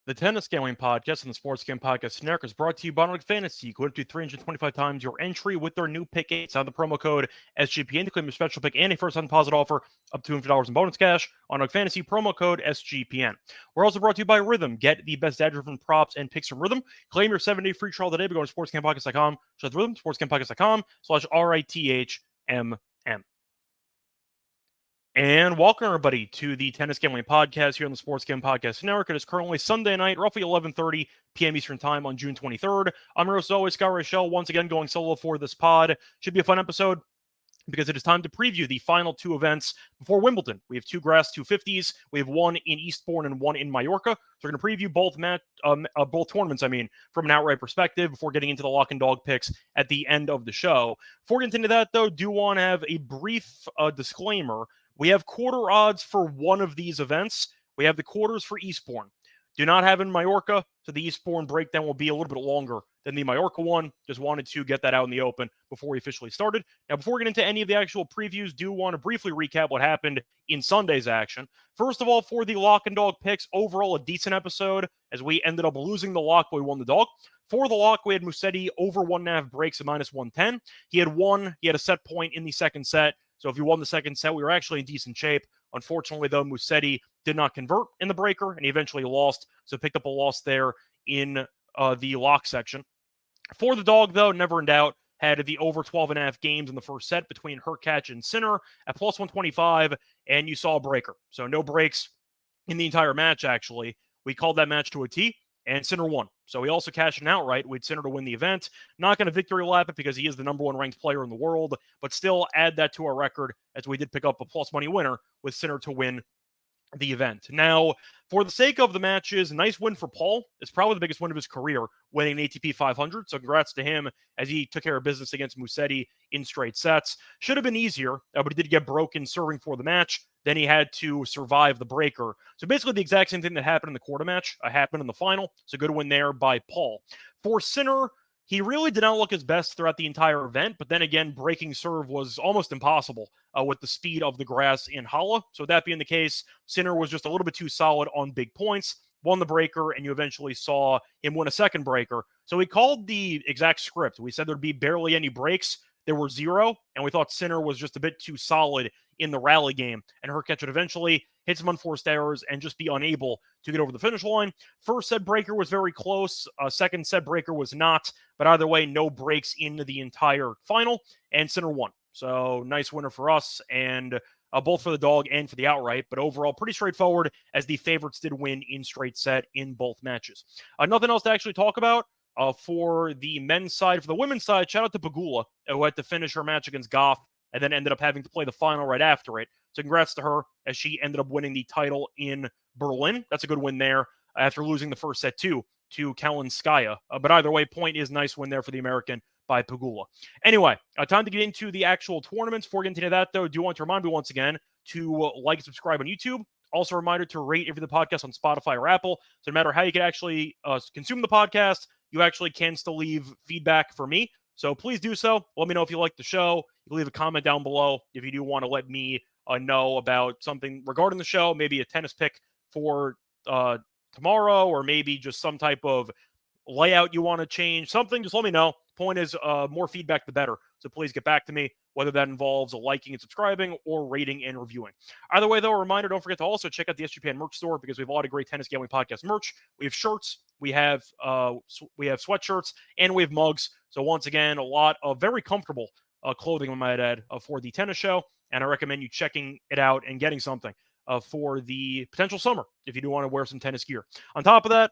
The Tennis Gambling Podcast and the Sports Game Podcast Network is brought to you by Nordic Fantasy. Go up to 325 times your entry with their new Pick 8. Sign the promo code SGPN to claim your special pick and a first-time deposit offer up to $250 in bonus cash on Nordic Fantasy, promo code SGPN. We're also brought to you by Rhythm. Get the best data-driven props and picks from Rhythm. Claim your 7-day free trial today by going to sportscampodcast.com/rhythm, sportscampodcast.com/RITHMM. And welcome, everybody, to the Tennis Gambling Podcast here on the Sports Gambling Podcast Network. It is currently Sunday night, roughly 11:30 p.m. Eastern Time on June 23rd. I'm your host, always, Scott Reichel, once again going solo for this pod. Should be a fun episode because it is time to preview the final two events before Wimbledon. We have two grass 250s. We have one in Eastbourne and one in Mallorca. So we're going to preview both tournaments, from an outright perspective before getting into the lock and dog picks at the end of the show. Before we get into that, though, do want to have a brief disclaimer. We have quarter odds for one of these events. We have the quarters for Eastbourne. Do not have in Mallorca, so the Eastbourne breakdown will be a little bit longer than the Mallorca one. Just wanted to get that out in the open before we officially started. Now, before we get into any of the actual previews, do want to briefly recap what happened in Sunday's action. First of all, for the lock and dog picks, overall a decent episode as we ended up losing the lock, but we won the dog. For the lock, we had Musetti over 1.5 breaks at -110. He had a set point in the second set. So if you won the second set, we were actually in decent shape. Unfortunately, though, Musetti did not convert in the breaker, and he eventually lost, so picked up a loss there in the lock section. For the dog, though, never in doubt, had the over 12.5 games in the first set between Hurkacz and Sinner at +125, and you saw a breaker. So no breaks in the entire match, actually. We called that match to a T, and Sinner won. So he also cashed an outright with Sinner to win the event. Not going to victory lap it because he is the number one ranked player in the world, but still add that to our record as we did pick up a plus money winner with Sinner to win the event. Now, for the sake of the matches, nice win for Paul. It's probably the biggest win of his career, winning an ATP 500. So congrats to him as he took care of business against Musetti in straight sets. Should have been easier, but he did get broken serving for the match. Then he had to survive the breaker. So basically the exact same thing that happened in the quarter match happened in the final. So good win there by Paul. For Sinner, he really did not look his best throughout the entire event, but then again, breaking serve was almost impossible with the speed of the grass in Halle. So that being the case, Sinner was just a little bit too solid on big points, won the breaker, and you eventually saw him win a second breaker. So we called the exact script. We said there'd be barely any breaks. There were 0, and we thought Sinner was just a bit too solid in the rally game, and Hurkacz would eventually hit some unforced errors and just be unable to get over the finish line. First set breaker was very close. Second set breaker was not, but either way, no breaks into the entire final, and Sinner won. So nice winner for us, and both for the dog and for the outright, but overall pretty straightforward as the favorites did win in straight set in both matches. Nothing else to actually talk about. For the men's side. For the women's side, shout out to Pegula, who had to finish her match against Goff and then ended up having to play the final right after it. So congrats to her as she ended up winning the title in Berlin. That's a good win there after losing the first set to Kalinskaya. But either way, point is nice win there for the American by Pegula. Anyway, time to get into the actual tournaments. Before getting into that, though, I do want to remind you once again to like and subscribe on YouTube. Also, a reminder to rate the podcast on Spotify or Apple. So no matter how you can actually consume the podcast, you actually can still leave feedback for me. So please do so. Let me know if you like the show. You can leave a comment down below if you do want to let me know about something regarding the show, maybe a tennis pick for tomorrow, or maybe just some type of layout you want to change, something, just let me know. Point is, more feedback, the better. So please get back to me, whether that involves liking and subscribing or rating and reviewing. Either way, though, a reminder, don't forget to also check out the SGPN merch store because we have a lot of great Tennis Gambling Podcast merch. We have shirts, we have sweatshirts, and we have mugs. So once again, a lot of very comfortable clothing, I might add, for the tennis show. And I recommend you checking it out and getting something for the potential summer if you do want to wear some tennis gear. On top of that,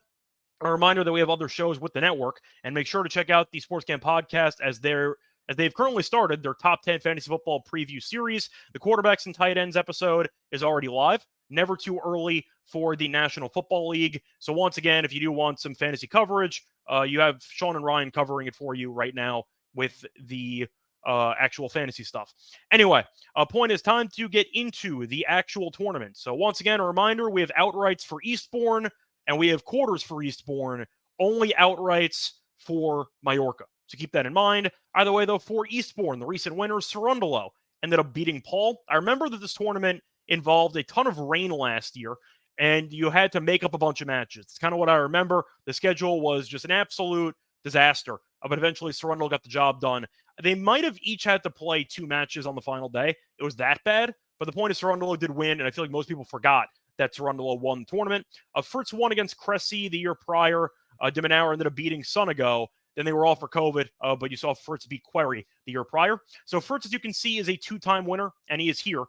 a reminder that we have other shows with the network, and make sure to check out the Sports Game Podcast as they've currently started their top 10 fantasy football preview series. The quarterbacks and tight ends episode is already live. Never too early for the National Football League. So once again, if you do want some fantasy coverage, you have Sean and Ryan covering it for you right now with the actual fantasy stuff. Anyway, point is time to get into the actual tournament. So once again, a reminder, we have outrights for Eastbourne, and we have quarters for Eastbourne, only outrights for Mallorca. So keep that in mind. Either way, though, for Eastbourne, the recent winners, Cerundolo, ended up beating Paul. I remember that this tournament involved a ton of rain last year, and you had to make up a bunch of matches. It's kind of what I remember. The schedule was just an absolute disaster, but eventually Sarundel got the job done. They might have each had to play 2 matches on the final day. It was that bad, but the point is Sarundel did win, and I feel like most people forgot that Sarundel won the tournament. Fritz won against Cressy the year prior. De Minaur ended up beating Sonego. Then they were all for COVID, but you saw Fritz beat Query the year prior. So Fritz, as you can see, is a 2-time winner, and he is here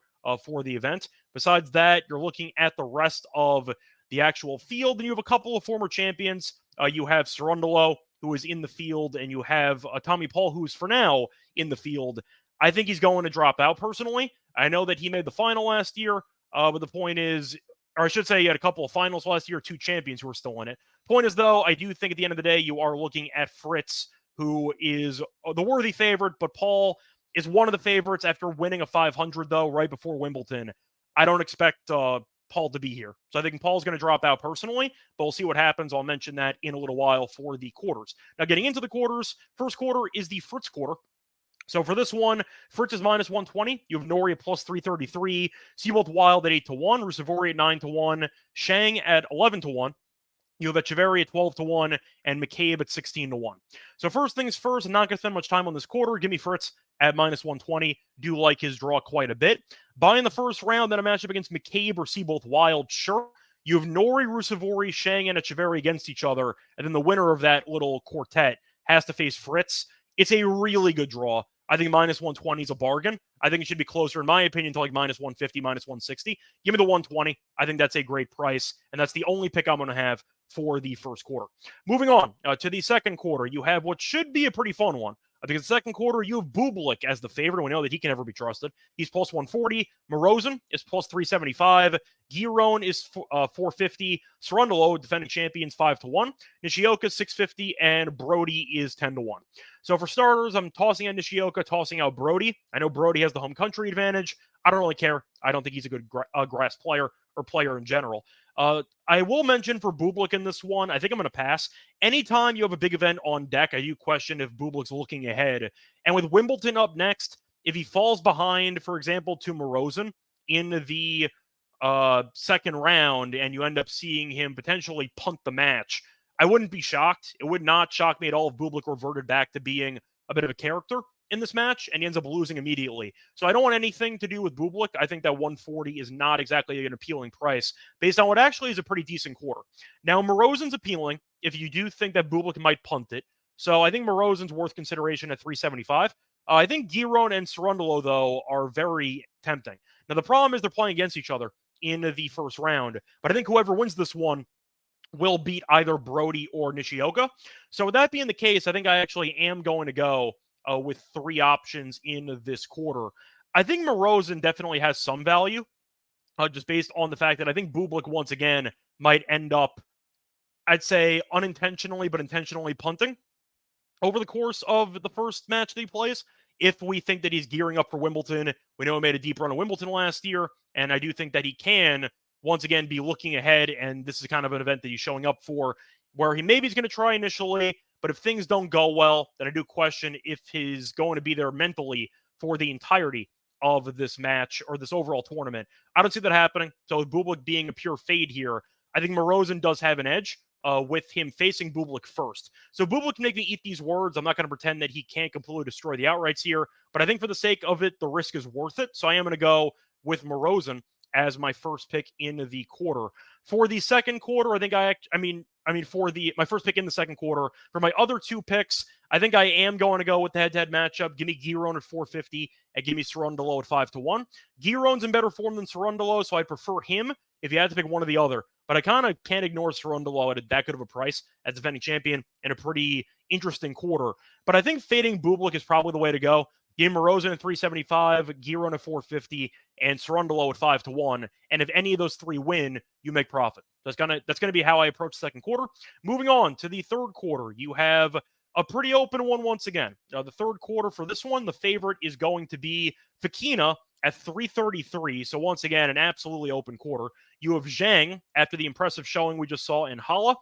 for the event. Besides that, you're looking at the rest of the actual field, and you have a couple of former champions. You have Sarundel, who is in the field, and you have Tommy Paul, who is for now in the field. I think he's going to drop out personally. I know that he made the final last year, but the point is, or I should say, he had a couple of finals last year, 2 champions who are still in it. Point is, though, I do think at the end of the day, you are looking at Fritz, who is the worthy favorite, but Paul is one of the favorites after winning a 500, though, right before Wimbledon. I don't expect Paul to be here. So I think Paul's going to drop out personally, but we'll see what happens. I'll mention that in a little while for the quarters. Now, getting into the quarters, first quarter is the Fritz quarter. So for this one, Fritz is minus 120. You have Norrie at plus 333. Seabolt Wild at 8-1. Rusevori at 9-1. Shang at 11-1. You have Echeverry at 12-1 and McCabe at 16-1. So first things first, I'm not going to spend much time on this quarter. Give me Fritz at minus 120. Do like his draw quite a bit. Buying the first round, then a matchup against McCabe or Seabolt Wild, sure. You have Norrie, Rusevori, Shang, and Echeverry against each other, and then the winner of that little quartet has to face Fritz. It's a really good draw. I think minus 120 is a bargain. I think it should be closer, in my opinion, to like minus 150, minus 160. Give me the 120. I think that's a great price, and that's the only pick I'm going to have for the first quarter. Moving on to the second quarter, you have what should be a pretty fun one. I think in the second quarter, you have Bublik as the favorite. We know that he can never be trusted. He's plus 140. Morozen is plus 375. Giron is 450. Sarundel, defending champions, 5-1. Nishioka 650, and Brody is 10-1. So for starters, I'm tossing out Nishioka, tossing out Brody. I know Brody has the home country advantage. I don't really care. I don't think he's a good grass player or player in general. I will mention for Bublik in this one, I think I'm going to pass. Anytime you have a big event on deck, I do question if Bublik's looking ahead. And with Wimbledon up next, if he falls behind, for example, to Morozen in the second round, and you end up seeing him potentially punt the match, I wouldn't be shocked. It would not shock me at all if Bublik reverted back to being a bit of a character in this match, and he ends up losing immediately. So I don't want anything to do with Bublik. I think that 140 is not exactly an appealing price based on what actually is a pretty decent quarter. Now, Morozen's appealing if you do think that Bublik might punt it. So I think Morozen's worth consideration at 375. I think Giron and Sarundel, though, are very tempting. Now, the problem is they're playing against each other in the first round, but I think whoever wins this one will beat either Brody or Nishioka. So with that being the case, I think I actually am going to go with 3 options in this quarter. I think Morozen definitely has some value, just based on the fact that I think Bublik, once again, might end up, I'd say, unintentionally, but intentionally punting over the course of the first match that he plays. If we think that he's gearing up for Wimbledon, we know he made a deep run at Wimbledon last year, and I do think that he can, once again, be looking ahead, and this is kind of an event that he's showing up for, where he maybe is going to try initially, but if things don't go well, then I do question if he's going to be there mentally for the entirety of this match or this overall tournament. I don't see that happening. So with Bublik being a pure fade here, I think Morozen does have an edge with him facing Bublik first. So Bublik can make me eat these words. I'm not going to pretend that he can't completely destroy the outrights here, but I think for the sake of it, the risk is worth it. So I am going to go with Morozen as my first pick in the quarter. For the second quarter, I think my first pick in the second quarter, for my other 2 picks, I think I am going to go with the head-to-head matchup. Give me Giron at 450 and give me Sarundel at 5-1. Giron's in better form than Sarundel, so I prefer him if you had to pick one or the other. But I kind of can't ignore Sarundel at that good of a price as defending champion in a pretty interesting quarter. But I think fading Bublik is probably the way to go. Give Morozen at 375, Giron at 450, and Sarundel at 5-1. And if any of those 3 win, you make profit. That's gonna be how I approach the second quarter. Moving on to the third quarter, you have a pretty open one once again. The third quarter for this one, the favorite is going to be Fekina at 333. So once again, an absolutely open quarter. You have Zhang after the impressive showing we just saw in Halle.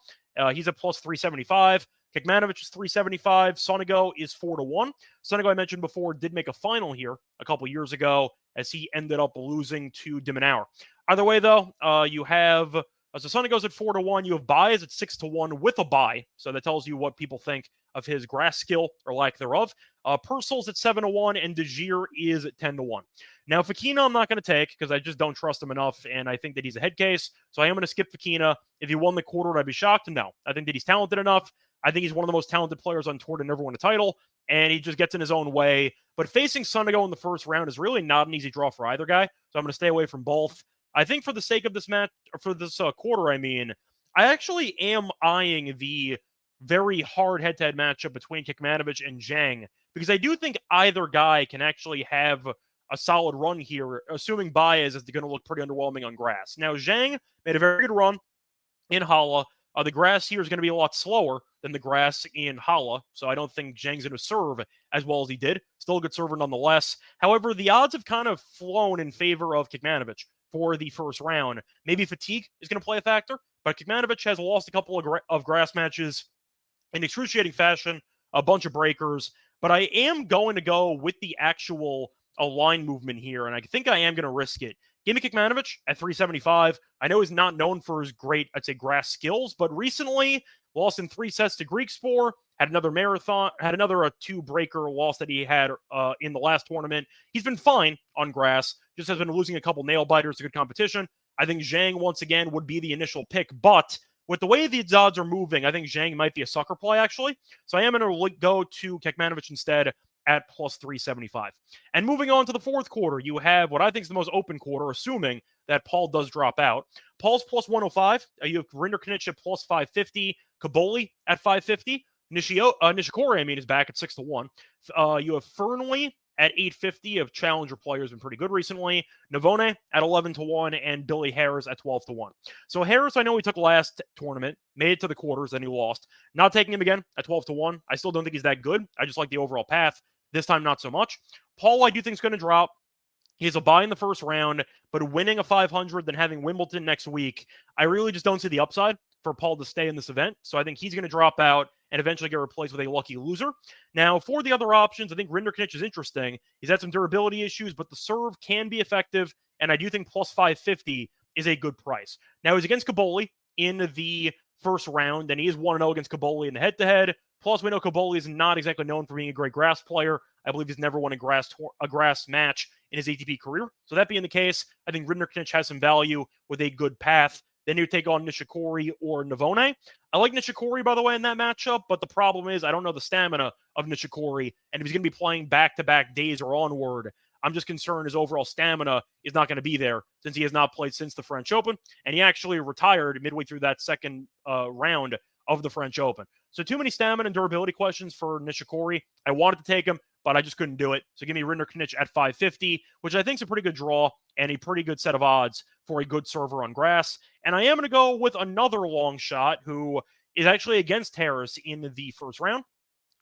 He's at plus 375. Kekmanovic is 375. Sonego is 4-1. Sonego, I mentioned before, did make a final here a couple years ago as he ended up losing to de Minaur. Either way, though, you have So Sonego's at 4-1. You have Baez at 6-1 with a bye. So that tells you what people think of his grass skill or lack thereof. Purcell's at 7-1, and DeGier is at 10-1. Now, Fekina I'm not going to take because I just don't trust him enough, and I think that he's a head case. So I am going to skip Fekina. If he won the quarter, would I be shocked? No. I think that he's talented enough. I think he's one of the most talented players on tour to never win a title, and he just gets in his own way. But facing Sonego in the first round is really not an easy draw for either guy, so I'm going to stay away from both. I think for the sake of this match, or for this quarter, I actually am eyeing the very hard head-to-head matchup between Kecmanovic and Zhang, because I do think either guy can actually have a solid run here, assuming Baez is going to look pretty underwhelming on grass. Now, Zhang made a very good run in Halle. The grass here is going to be a lot slower than the grass in Halle, so I don't think Zhang's going to serve as well as he did. Still a good server nonetheless. However, the odds have kind of flown in favor of Kecmanovic for the first round. Maybe fatigue is going to play a factor, but Kecmanovic has lost a couple of grass matches in excruciating fashion, a bunch of breakers, but I am going to go with the actual line movement here, and I think I am going to risk it. Give me Kecmanovic at 375. I know he's not known for his great, I'd say, grass skills, but recently lost in 3 sets to Griekspoor, had another marathon, had another 2-breaker loss that he had in the last tournament. He's been fine on grass, just has been losing a couple nail biters to good competition. I think Zhang, once again, would be the initial pick, but with the way these odds are moving, I think Zhang might be a sucker play, actually. So I am going to go to Kecmanovic instead at plus 375. And moving on to the fourth quarter, you have what I think is the most open quarter, assuming that Paul does drop out. Paul's plus 105. You have Rinderknech at plus 550. Kaboli at 550. Nishikori, is back at 6-1. You have Fernley at 850 of challenger players, been pretty good recently. Navone at 11-1, and Billy Harris at 12-1. So Harris, I know he took last tournament, made it to the quarters, then he lost. Not taking him again at 12-1. I still don't think he's that good. I just like the overall path. This time, not so much. Paul, I do think is going to drop. He has a bye in the first round, but winning a 500, then having Wimbledon next week, I really just don't see the upside for Paul to stay in this event. So I think he's going to drop out and eventually get replaced with a lucky loser. Now, for the other options, I think Rinderknech is interesting. He's had some durability issues, but the serve can be effective, and I do think plus 550 is a good price. Now, he's against Kaboli in the first round, and he is 1-0 against Kaboli in the head-to-head. Plus, we know Kaboli is not exactly known for being a great grass player. I believe he's never won a grass match in his ATP career. So that being the case, I think Rinderknech has some value with a good path. Then you take on Nishikori or Navone. I like Nishikori, by the way, in that matchup, but the problem is I don't know the stamina of Nishikori, and if he's going to be playing back-to-back days or onward, I'm just concerned his overall stamina is not going to be there since he has not played since the French Open, and he actually retired midway through that second round of the French Open. So too many stamina and durability questions for Nishikori. I wanted to take him, but I just couldn't do it. So give me Rinderknech at 550, which I think is a pretty good draw and a pretty good set of odds for a good server on grass. And I am going to go with another long shot who is actually against Harris in the first round.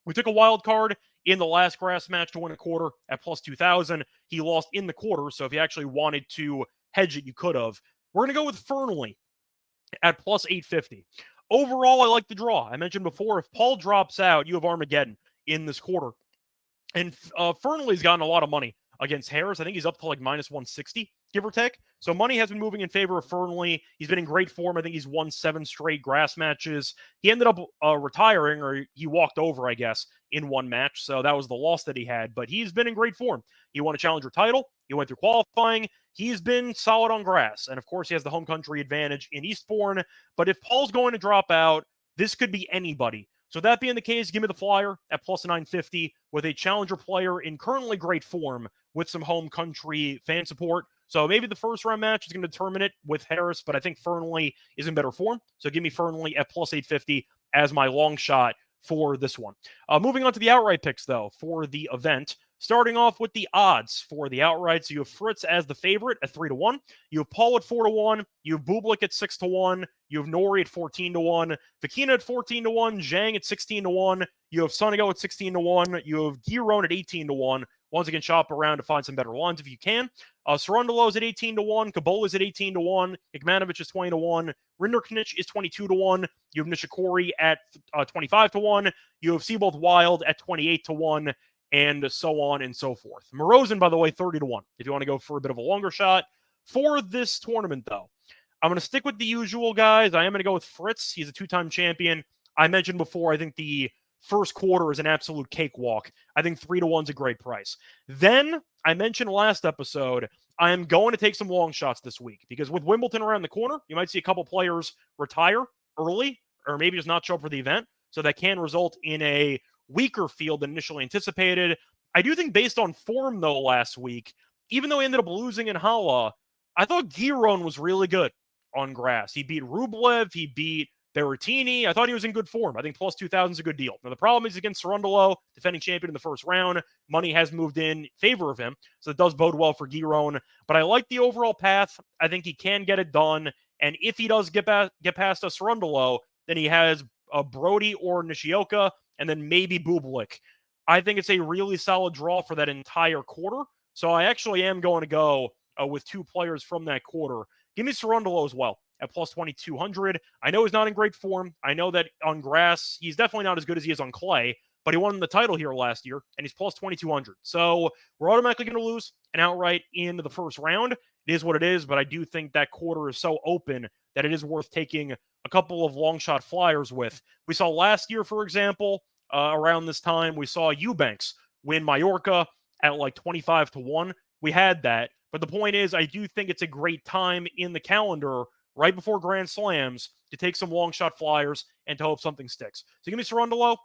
We took a wild card in the last grass match to win a quarter at plus 2,000. He lost in the quarter, so if you actually wanted to hedge it, you could have. We're going to go with Fernley at plus 850. Overall, I like the draw. I mentioned before, if Paul drops out, you have Armageddon in this quarter. And Fernley's gotten a lot of money against Harris. I think he's up to like minus 160, give or take. So money has been moving in favor of Fernley. He's been in great form. I think he's won 7 straight grass matches. He ended up retiring, or he walked over, I guess, in one match. So that was the loss that he had. But he's been in great form. He won a challenger title. He went through qualifying. He's been solid on grass. And of course, he has the home country advantage in Eastbourne. But if Paul's going to drop out, this could be anybody. So that being the case, give me the flyer at plus 950 with a challenger player in currently great form with some home country fan support. So maybe the first round match is going to determine it with Harris, but I think Fernley is in better form. So give me Fernley at plus 850 as my long shot for this one. Moving on to the outright picks, though, for the event. Starting off with the odds for the outright. So you have Fritz as the favorite at 3-1. You have Paul at 4-1. You have Bublik at 6-1. You have Nori at 14-1. Fekina at 14-1. Zhang at 16-1. You have Sonego at 16-1. You have Giron at 18-1. Once again, shop around to find some better lines if you can. Sarundalo is at 18-1. Kabul is at 18-1. Kecmanovic is 20-1. Rinderknech is 22-1. You have Nishikori at 25-1. You have Seabold Wild at 28-1. And so on and so forth. Morozin, by the way, 30-1, if you want to go for a bit of a longer shot. For this tournament, though, I'm going to stick with the usual guys. I am going to go with Fritz. He's a two-time champion. I mentioned before, I think the first quarter is an absolute cakewalk. I think 3-1 is a great price. Then, I mentioned last episode, I am going to take some long shots this week because with Wimbledon around the corner, you might see a couple players retire early or maybe just not show up for the event. So that can result in a weaker field than initially anticipated. I do think based on form, though, last week, even though he ended up losing in Halle, I thought Giron was really good on grass. He beat Rublev. He beat Berrettini. I thought he was in good form. I think plus 2,000 is a good deal. Now, the problem is against Cerundolo, defending champion in the first round. Money has moved in favor of him, so it does bode well for Giron. But I like the overall path. I think he can get it done. And if he does get past a Cerundolo, then he has a Brody or Nishioka, and then maybe Bublik. I think it's a really solid draw for that entire quarter. So I actually am going to go with two players from that quarter. Give me Cerundolo as well at plus 2,200. I know he's not in great form. I know that on grass, he's definitely not as good as he is on clay, but he won the title here last year, and he's plus 2,200. So we're automatically going to lose an outright in the first round. It is what it is, but I do think that quarter is so open that it is worth taking a couple of long shot flyers with. We saw last year, for example, around this time, we saw Eubanks win Mallorca at like 25-1. We had that. But the point is, I do think it's a great time in the calendar right before Grand Slams to take some long shot flyers and to hope something sticks. So give me Cerundolo,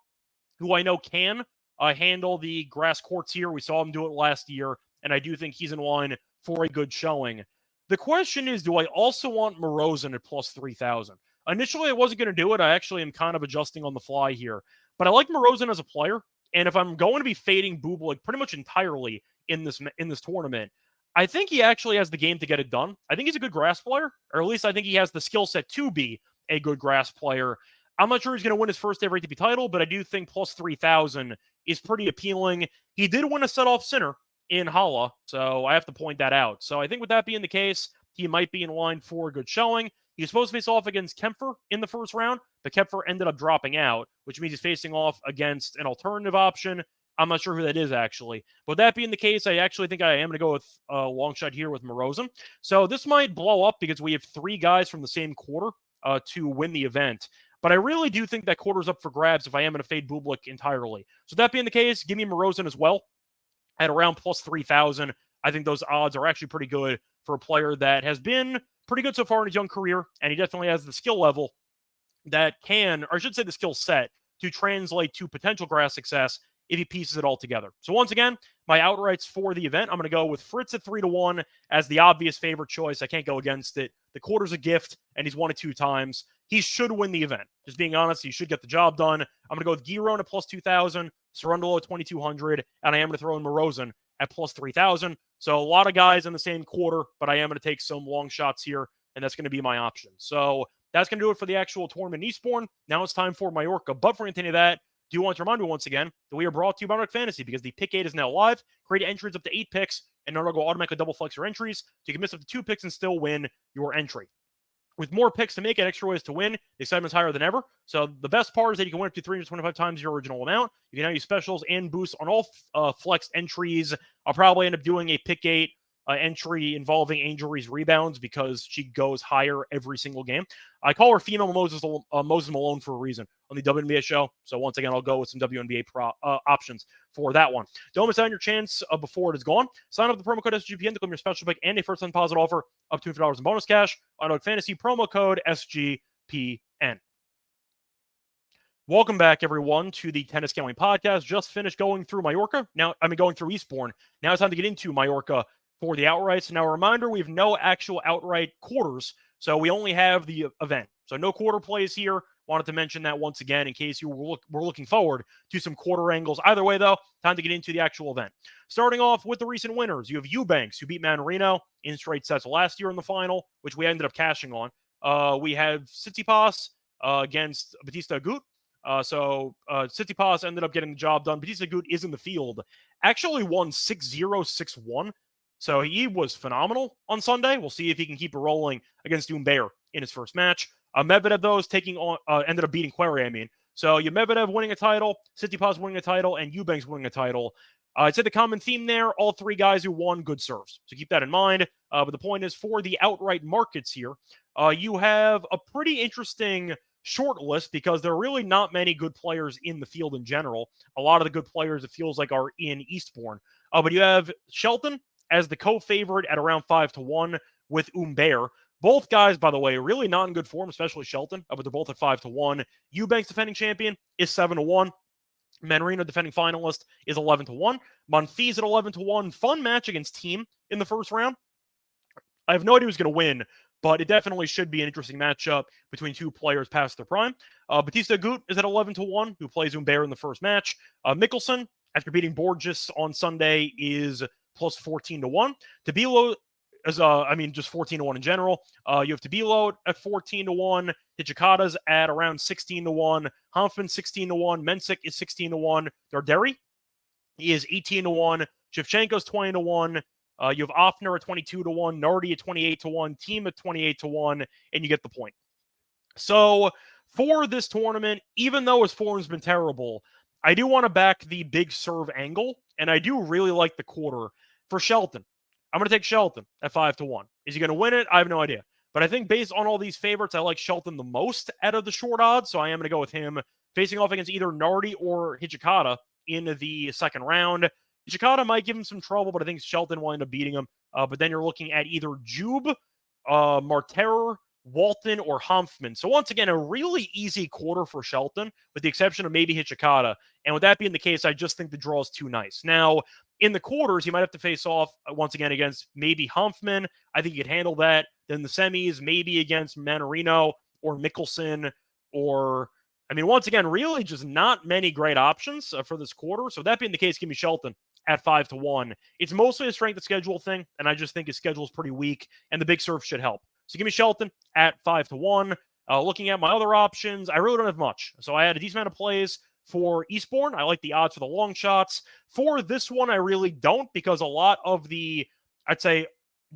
who I know can handle the grass courts here. We saw him do it last year, and I do think he's in line for a good showing. The question is, do I also want Morozin at plus 3,000? Initially, I wasn't going to do it. I actually am kind of adjusting on the fly here. But I like Morozin as a player, and if I'm going to be fading Bublik pretty much entirely in this tournament, I think he actually has the game to get it done. I think he's a good grass player, or at least I think he has the skill set to be a good grass player. I'm not sure he's going to win his first ever ATP title, but I do think plus 3,000 is pretty appealing. He did win a set-off sinner in Halle, so I have to point that out. So I think with that being the case, he might be in line for a good showing. He's supposed to face off against Kempfer in the first round, but Kempfer ended up dropping out, which means he's facing off against an alternative option. I'm not sure who that is, actually. But with that being the case, I actually think I am going to go with a long shot here with Morozin. So this might blow up because we have three guys from the same quarter to win the event. But I really do think that quarter's up for grabs if I am going to fade Bublik entirely. So that being the case, give me Morozin as well at around plus 3,000. I think those odds are actually pretty good for a player that has been pretty good so far in his young career, and he definitely has the skill level that can, or I should say the skill set, to translate to potential grass success if he pieces it all together. So once again, my outrights for the event, I'm going to go with Fritz at 3-1 as the obvious favorite choice. I can't go against it. The quarter's a gift, and he's won it 2 times. He should win the event. Just being honest, he should get the job done. I'm going to go with Giron at plus 2,000, Cerundolo at 2,200, and I am going to throw in Morozin at plus 3,000. So a lot of guys in the same quarter, but I am going to take some long shots here, and that's going to be my option. So that's going to do it for the actual tournament in Eastbourne. Now it's time for Mallorca. But before we continue that, do want to remind you once again that we are brought to you by Mallorca Fantasy because the Pick 8 is now live. Create entries up to 8 picks, and Mallorca will automatically double flex your entries. So you can miss up to 2 picks and still win your entry. With more picks to make and extra ways to win, the excitement's higher than ever. So the best part is that you can win up to 325 times your original amount. You can now use specials and boosts on all flexed entries. I'll probably end up doing a Pick 8 entry involving Angel Ree's rebounds because she goes higher every single game. I call her female Moses Malone for a reason on the WNBA show. So once again, I'll go with some WNBA options for that one. Don't miss out on your chance before it is gone. Sign up with the promo code SGPN to claim your special pick and a first-time deposit offer up to $50 in bonus cash on Mallorca Fantasy promo code SGPN. Welcome back, everyone, to the Tennis Gambling Podcast. Just finished going through Mallorca. Going through Eastbourne. Now it's time to get into Mallorca for the outrights. Now, a reminder, we have no actual outright quarters, so we only have the event. So no quarter plays here. Wanted to mention that once again in case you were looking forward to some quarter angles. Either way, though, time to get into the actual event. Starting off with the recent winners, you have Eubanks, who beat Manarino in straight sets last year in the final, which we ended up cashing on. We have Tsitsipas against Bautista Agut. Tsitsipas ended up getting the job done. Bautista Agut is in the field. Actually won 6-0, 6-1. So he was phenomenal on Sunday. We'll see if he can keep it rolling against Humbert in his first match. Medvedev, though, is ended up beating Querrey, So you have Medvedev winning a title, Tsitsipas winning a title, and Eubanks winning a title. I'd say the common theme there, all three guys who won good serves. So keep that in mind. But the point is, for the outright markets here, you have a pretty interesting short list because there are really not many good players in the field in general. A lot of the good players, it feels like, are in Eastbourne. But you have Shelton as the co-favorite at around 5-1 with Humbert. Both guys, by the way, really not in good form, especially Shelton, but they're both at 5-1. Eubanks, defending champion, is 7-1. Manarino, defending finalist, is 11-1. Monfils at 11-1. Fun match against Team in the first round. I have no idea who's going to win, but it definitely should be an interesting matchup between two players past their prime. Batista Agut is at 11-1, who plays Humbert in the first match. Mickelson, after beating Borges on Sunday, is plus 14-1. Tabilo is, just 14-1 in general. You have Tabilo at 14-1. Hijikata's at around 16-1. Hanfman 16-1. Mensik is 16-1. Darderi is 18-1. Shevchenko's 20-1. You have Offner at 22-1, Nardi at 28-1, Team at 28-1, and you get the point. So for this tournament, even though his form's been terrible, I do want to back the big serve angle, and I do really like the quarter for Shelton. I'm going to take Shelton at 5-1. Is he going to win it? I have no idea. But I think based on all these favorites, I like Shelton the most out of the short odds, so I am going to go with him facing off against either Nardi or Hijikata in the second round. Hijikata might give him some trouble, but I think Shelton will end up beating him. But then you're looking at either Jube, Marter, Walton, or Hanfman. So once again, a really easy quarter for Shelton, with the exception of maybe Hijikata. And with that being the case, I just think the draw is too nice. Now, in the quarters, he might have to face off once again against maybe Hanfman. I think he could handle that. Then the semis, maybe against Manarino or Mickelson or... once again, really just not many great options for this quarter. So that being the case, give me Shelton at 5-1. It's mostly a strength of schedule thing, and I just think his schedule is pretty weak, and the big serve should help. So give me Shelton at 5-1. Looking at my other options, I really don't have much. So I had a decent amount of plays for Eastbourne. I like the odds for the long shots. For this one, I really don't, because a lot of the, I'd say,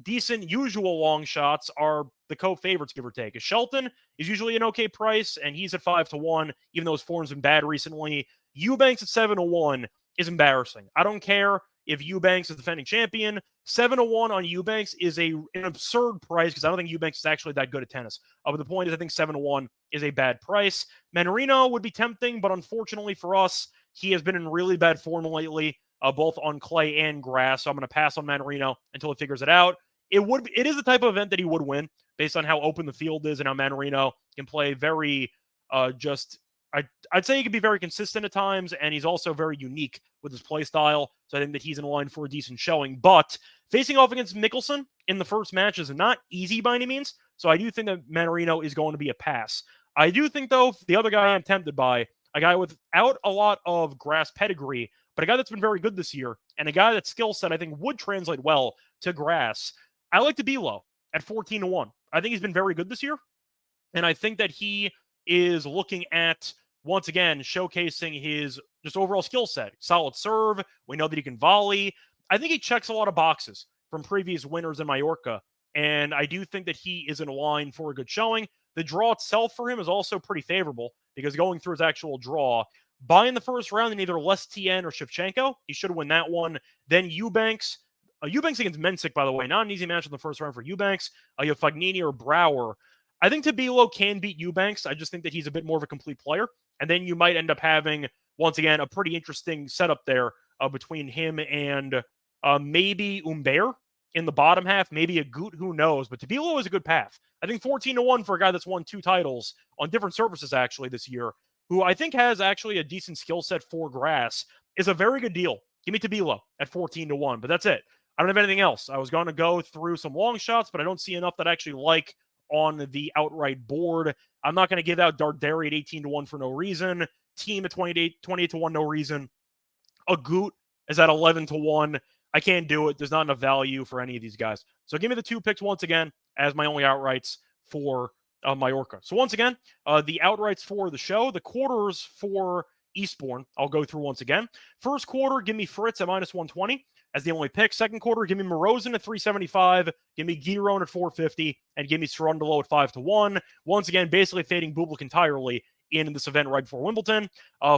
decent usual long shots are the co-favorites, give or take. Shelton is usually an okay price, and he's at 5-1, even though his form's been bad recently. Eubanks at 7-1 is embarrassing. I don't care if Eubanks is defending champion. 7-1 on Eubanks is an absurd price, because I don't think Eubanks is actually that good at tennis. But the point is, I think 7-1 is a bad price. Manarino would be tempting, but unfortunately for us, he has been in really bad form lately, both on clay and grass. So I'm going to pass on Manarino until he figures it out. It is the type of event that he would win, based on how open the field is and how Manarino can play very I'd say he can be very consistent at times, and he's also very unique with his play style. So I think that he's in line for a decent showing. But facing off against Mickelson in the first match is not easy by any means. So I do think that Manarino is going to be a pass. I do think, though, the other guy I'm tempted by, a guy without a lot of grass pedigree, but a guy that's been very good this year, and a guy that skill set I think would translate well to grass. I like Tabilo at 14-1. I think he's been very good this year, and I think that he is looking at, once again, showcasing his just overall skill set. Solid serve. We know that he can volley. I think he checks a lot of boxes from previous winners in Mallorca, and I do think that he is in line for a good showing. The draw itself for him is also pretty favorable, because going through his actual draw, buying the first round in either Lestien or Shevchenko, he should win that one. Then Eubanks. Eubanks against Mensik, by the way, not an easy match in the first round for Eubanks. You have Fognini or Brouwer. I think Tabilo can beat Eubanks. I just think that he's a bit more of a complete player. And then you might end up having, once again, a pretty interesting setup there between him and maybe Humbert in the bottom half, maybe Agut, who knows. But Tabilo is a good path. I think 14-1 for a guy that's won 2 titles on different surfaces actually this year, who I think has actually a decent skill set for grass, is a very good deal. Give me Tabilo at 14-1, but that's it. I don't have anything else. I was going to go through some long shots, but I don't see enough that I actually like on the outright board. I'm not going to give out Darderi at 18-1 for no reason. Team at 28-1, no reason. Agut is at 11-1. I can't do it. There's not enough value for any of these guys. So give me the 2 picks once again as my only outrights for Mallorca. So once again, the outrights for the show, the quarters for Eastbourne, I'll go through once again. First quarter, give me Fritz at -120 as the only pick. Second quarter, give me Morozin at 375, give me Giron at 450, and give me Cerundolo at 5-1. Once again, basically fading Bublik entirely in this event right before Wimbledon.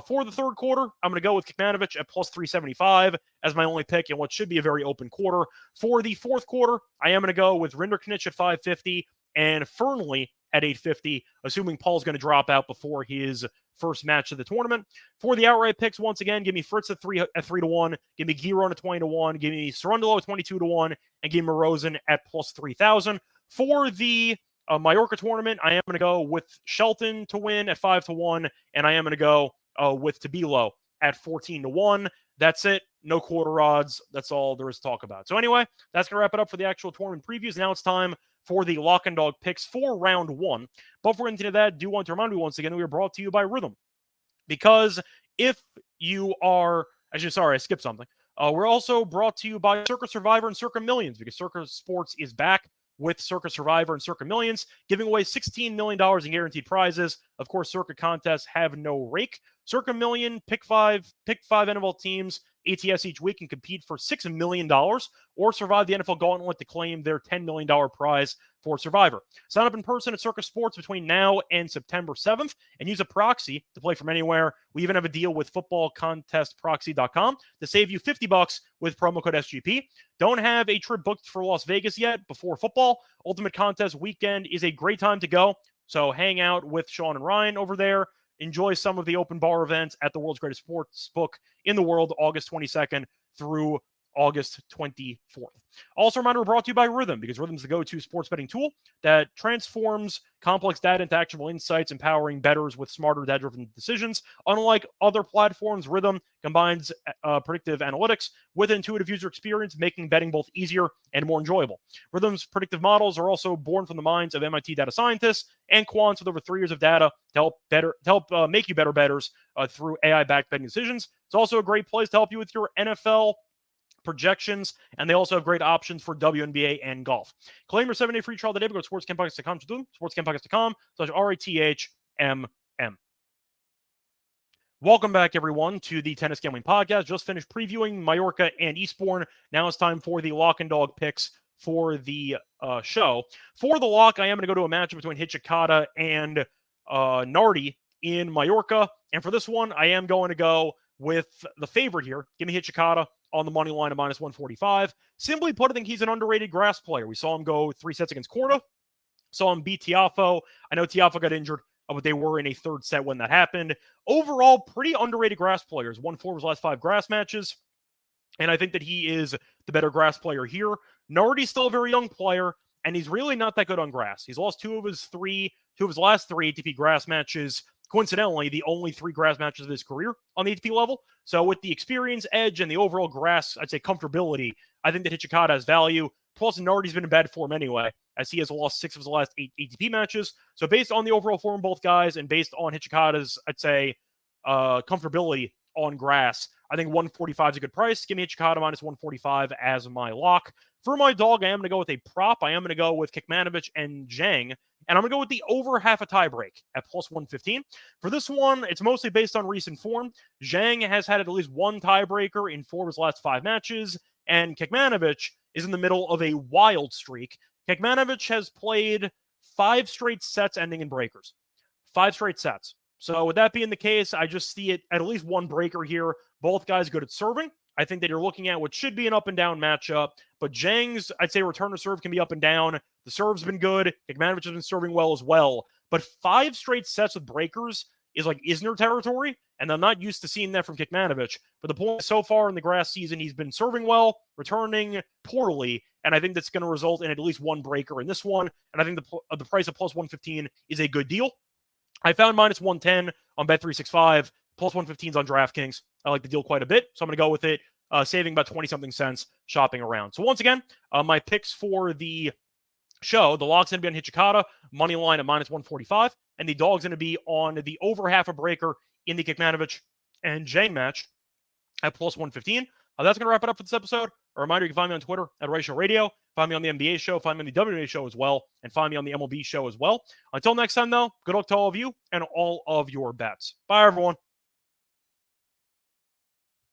For the third quarter, I'm going to go with Kecmanovic at plus 375 as my only pick in what should be a very open quarter. For the fourth quarter, I am going to go with Rinderknech at 550 and Fernley at 850, assuming Paul's going to drop out before his first match of the tournament. For the outright picks, once again, give me Fritz at 3-1, give me Giron at 20-1, give me Cerundolo at 22-1, and give me Rosen at plus 3,000. For the Mallorca tournament, I am going to go with Shelton to win at 5-1, and I am going to go with Tabilo at 14-1. That's it. No quarter odds. That's all there is to talk about. So anyway, that's going to wrap it up for the actual tournament previews. Now it's time for the lock and dog picks for round one. But before we get into that, I do want to remind you once again, we are brought to you by Rhythm. Because if you are, actually, sorry, I skipped something. We're also brought to you by Circa Survivor and Circa Millions, because Circa Sports is back with Circa Survivor and Circa Millions, giving away $16 million in guaranteed prizes. Of course, Circa contests have no rake. Circa Million, pick five NFL teams, ATS each week, and compete for $6 million, or survive the NFL Gauntlet to claim their $10 million prize for Survivor. Sign up in person at Circa Sports between now and September 7th, and use a proxy to play from anywhere. We even have a deal with footballcontestproxy.com to save you $50 with promo code SGP. Don't have a trip booked for Las Vegas yet before football. Ultimate Contest weekend is a great time to go, so hang out with Sean and Ryan over there. Enjoy some of the open bar events at the world's greatest sports book in the world, August 22nd through August 24th. Also, a reminder, we're brought to you by Rhythm, because Rhythm is the go-to sports betting tool that transforms complex data into actionable insights, empowering bettors with smarter data-driven decisions. Unlike other platforms, Rhythm combines predictive analytics with intuitive user experience, making betting both easier and more enjoyable. Rhythm's predictive models are also born from the minds of MIT data scientists and quants with over 3 years of data to help make you better bettors through AI-backed betting decisions. It's also a great place to help you with your NFL projections, and they also have great options for WNBA and golf. Claim your 7-day free trial today. Go to sportscampodcast.com, sportscampodcast.com/RATHMM. Welcome back, everyone, to the Tennis Gambling Podcast. Just finished previewing Mallorca and Eastbourne. Now it's time for the lock and dog picks for the show. For the lock, I am going to go to a matchup between Hijikata and Nardi in Mallorca. And for this one, I am going to go with the favorite here. Give me Hijikata on the money line at minus 145. Simply put, I think he's an underrated grass player. We saw him go 3 sets against Korda. Saw him beat Tiafoe. I know Tiafoe got injured, but they were in a third set when that happened. Overall, pretty underrated grass players. Won 4 of his last 5 grass matches. And I think that he is the better grass player here. Nardi's still a very young player, and he's really not that good on grass. He's lost 2 of his last 3 ATP grass matches. Coincidentally, the only 3 grass matches of his career on the ATP level. So with the experience edge and the overall grass, I'd say comfortability, I think that Hijikata has value. Plus, Nardi's been in bad form anyway, as he has lost 6 of his last 8 ATP matches. So based on the overall form of both guys and based on Hijikata's, I'd say, comfortability on grass, I think 145 is a good price. Give me Hijikata minus 145 as my lock. For my dog, I am going to go with a prop. I am going to go with Kecmanovic and Zhang. And I'm going to go with the over half a tiebreak at plus 115. For this one, it's mostly based on recent form. Zhang has had at least 1 tiebreaker in 4 of his last 5 matches, and Kecmanovic is in the middle of a wild streak. Kecmanovic has played 5 straight sets ending in breakers. 5 straight sets. So with that being the case, I just see it at least 1 breaker here. Both guys good at serving. I think that you're looking at what should be an up and down matchup, but Zhang's, I'd say, return to serve can be up and down. The serve's been good. Kecmanovic has been serving well as well, but 5 straight sets with breakers is like Isner territory, and I'm not used to seeing that from Kecmanovic. But the point is, so far in the grass season, he's been serving well, returning poorly, and I think that's going to result in at least 1 breaker in this one, and I think the price of plus 115 is a good deal. I found minus 110 on Bet365, plus 115s on DraftKings. I like the deal quite a bit, so I'm going to go with it, saving about 20-something cents shopping around. So once again, my picks for the show, the lock's going to be on Hijikata, money line at minus 145, and the dog's going to be on the over half a breaker in the Kecmanovic and Zhang match at plus 115. That's going to wrap it up for this episode. A reminder, you can find me on Twitter at Reichel Radio, find me on the NBA show, find me on the WNBA show as well, and find me on the MLB show as well. Until next time, though, good luck to all of you and all of your bets. Bye, everyone.